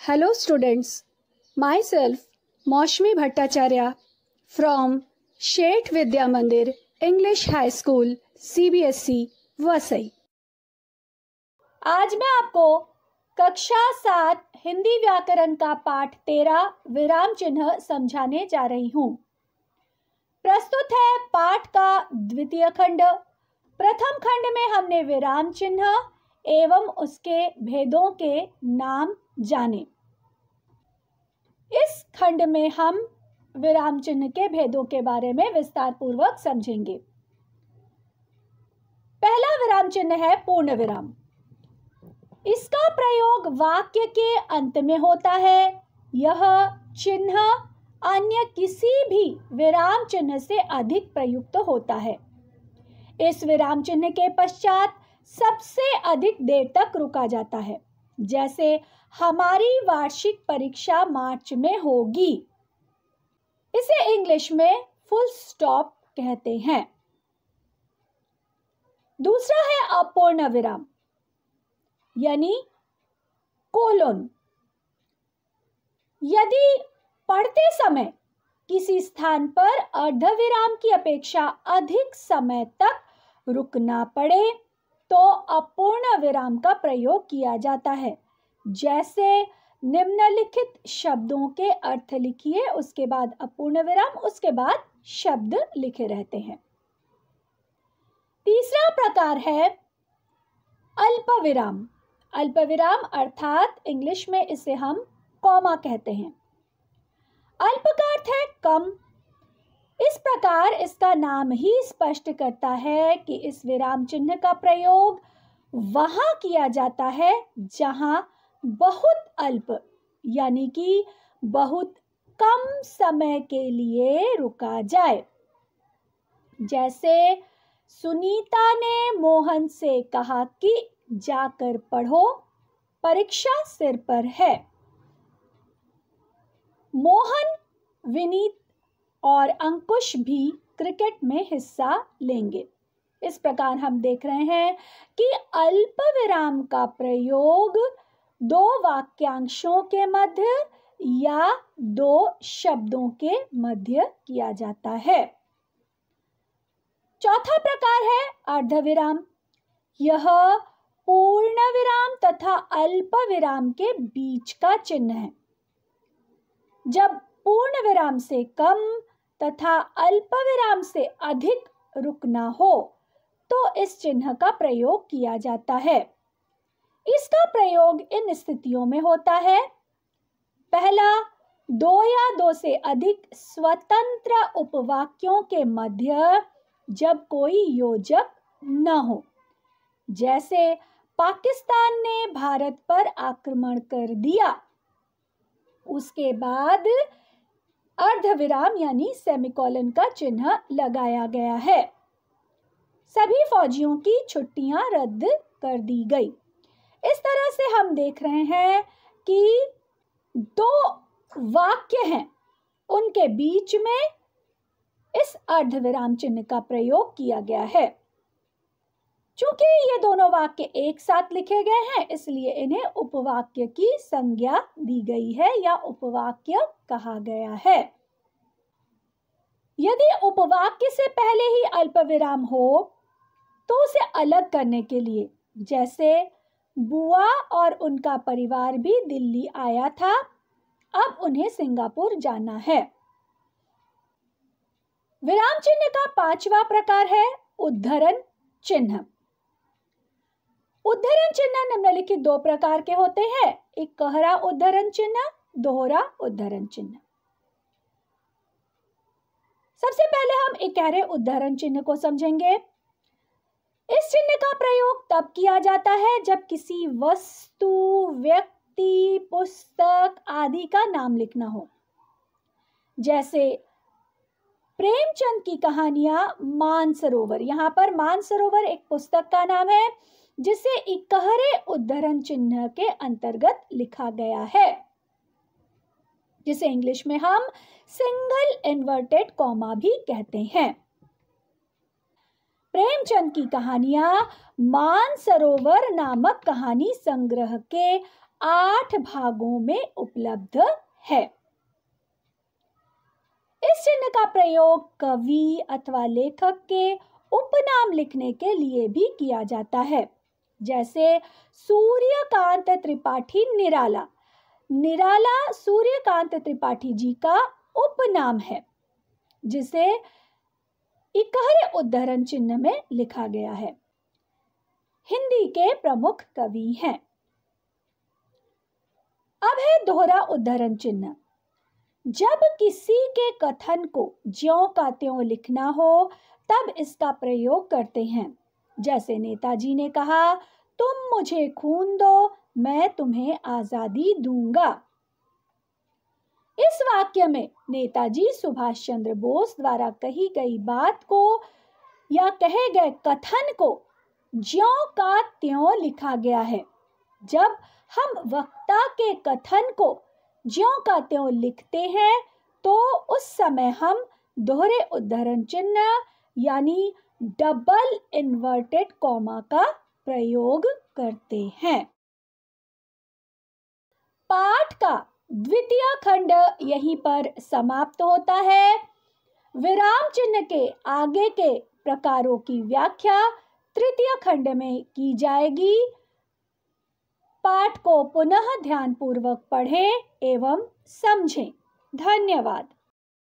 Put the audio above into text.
Hello students, myself Maushmi Bhattacharya from Sheth Vidya Mandir English High School CBSE Vasai. आज मैं आपको कक्षा 7 हिंदी व्याकरण का पाठ 13 विराम चिन्ह समझाने जा रही हूँ। प्रस्तुत है पाठ का द्वितीय खंड। प्रथम खंड में हमने विराम चिन्ह एवं उसके भेदों के नाम जाने। इस खंड में हम विराम चिन्ह के भेदों के बारे में विस्तार पूर्वक समझेंगे। पहला विराम चिन्ह है पूर्ण विराम। इसका प्रयोग वाक्य के अंत में होता है। यह चिन्ह अन्य किसी भी विराम चिन्ह से अधिक प्रयुक्त होता है। इस विराम चिन्ह के पश्चात सबसे अधिक देर तक रुका जाता है, जैसे हमारी वार्षिक परीक्षा मार्च में होगी। इसे इंग्लिश में फुल स्टॉप कहते हैं। दूसरा है अपूर्ण विराम यानी कोलोन। यदि पढ़ते समय किसी स्थान पर अर्धविराम की अपेक्षा अधिक समय तक रुकना पड़े तो अपूर्ण विराम का प्रयोग किया जाता है। जैसे निम्नलिखित शब्दों के अर्थ लिखिए, उसके बाद अपूर्ण विराम, उसके बाद शब्द लिखे रहते हैं। तीसरा प्रकार है अल्पविराम। अल्पविराम अर्थात इंग्लिश में इसे हम कॉमा कहते हैं। अल्प का अर्थ है कम। इस प्रकार इसका नाम ही स्पष्ट करता है कि इस विराम चिन्ह का प्रयोग वहां किया जाता है जहां बहुत अल्प यानी कि बहुत कम समय के लिए रुका जाए। जैसे सुनीता ने मोहन से कहा कि जाकर पढ़ो, परीक्षा सिर पर है। मोहन, विनीत और अंकुश भी क्रिकेट में हिस्सा लेंगे। इस प्रकार हम देख रहे हैं कि अल्प विराम का प्रयोग दो वाक्यांशों के मध्य या दो शब्दों के मध्य किया जाता है। चौथा प्रकार है अर्धविराम। यह पूर्ण विराम तथा अल्प विराम के बीच का चिन्ह है। जब पूर्ण विराम से कम तथा अल्प विराम से अधिक रुकना हो तो इस चिन्ह का प्रयोग किया जाता है। इसका प्रयोग इन स्थितियों में होता है। पहला, दो या दो से अधिक स्वतंत्र उपवाक्यों के मध्य जब कोई योजक न हो। जैसे पाकिस्तान ने भारत पर आक्रमण कर दिया, उसके बाद अर्धविराम यानी सेमीकोलन का चिन्ह लगाया गया है। सभी फौजियों की छुट्टियां रद्द कर दी गई। इस तरह से हम देख रहे हैं कि दो वाक्य हैं, उनके बीच में इस अर्धविराम चिन्ह का प्रयोग किया गया है। चूंकि ये दोनों वाक्य एक साथ लिखे गए हैं, इसलिए इन्हें उपवाक्य की संज्ञा दी गई है या उपवाक्य कहा गया है। यदि उपवाक्य से पहले ही अल्पविराम हो तो उसे अलग करने के लिए, जैसे बुआ और उनका परिवार भी दिल्ली आया था, अब उन्हें सिंगापुर जाना है। विराम चिन्ह का पांचवा प्रकार है उद्धरण चिन्ह। उद्धरण चिन्ह निम्नलिखित दो प्रकार के होते हैं, एक कहरा उद्धरण चिन्ह, दोहरा उद्धरण चिन्ह। सबसे पहले हम इकहरे उद्धरण चिन्ह को समझेंगे। इस चिन्ह का प्रयोग तब किया जाता है जब किसी वस्तु, व्यक्ति, पुस्तक आदि का नाम लिखना हो। जैसे प्रेमचंद की कहानियां मानसरोवर। यहाँ पर मानसरोवर एक पुस्तक का नाम है जिसे इकहरे उद्धरण चिन्ह के अंतर्गत लिखा गया है, जिसे इंग्लिश में हम सिंगल इन्वर्टेड कॉमा भी कहते हैं। प्रेमचंद की कहानियां मानसरोवर नामक कहानी संग्रह के 8 भागों में उपलब्ध है। इस चिन्ह का प्रयोग कवि अथवा लेखक के उपनाम लिखने के लिए भी किया जाता है। जैसे सूर्यकांत त्रिपाठी निराला। निराला सूर्यकांत त्रिपाठी जी का उपनाम है, जिसे इकहरे उद्धरण चिन्ह में लिखा गया है। हिंदी के प्रमुख कवि हैं। अब है दोहरा उद्धरण चिन्ह। जब किसी के कथन को ज्यों का त्यों लिखना हो तब इसका प्रयोग करते हैं। जैसे नेताजी ने कहा, तुम मुझे खून दो, मैं तुम्हें आजादी दूंगा। इस वाक्य में नेताजी सुभाष चंद्र बोस द्वारा कही गई बात को या कहे गए कथन को ज्यों का त्यों लिखा गया है। जब हम वक्ता के कथन को ज्यों का त्यों लिखते हैं तो उस समय हम दोहरे उद्धरण चिन्ह यानी डबल इन्वर्टेड कॉमा का प्रयोग करते हैं। पाठ का द्वितीय खंड यहीं पर समाप्त होता है। विराम चिन्ह के आगे के प्रकारों की व्याख्या तृतीय खंड में की जाएगी। पाठ को पुनः ध्यानपूर्वक पढ़ें एवं समझें। धन्यवाद।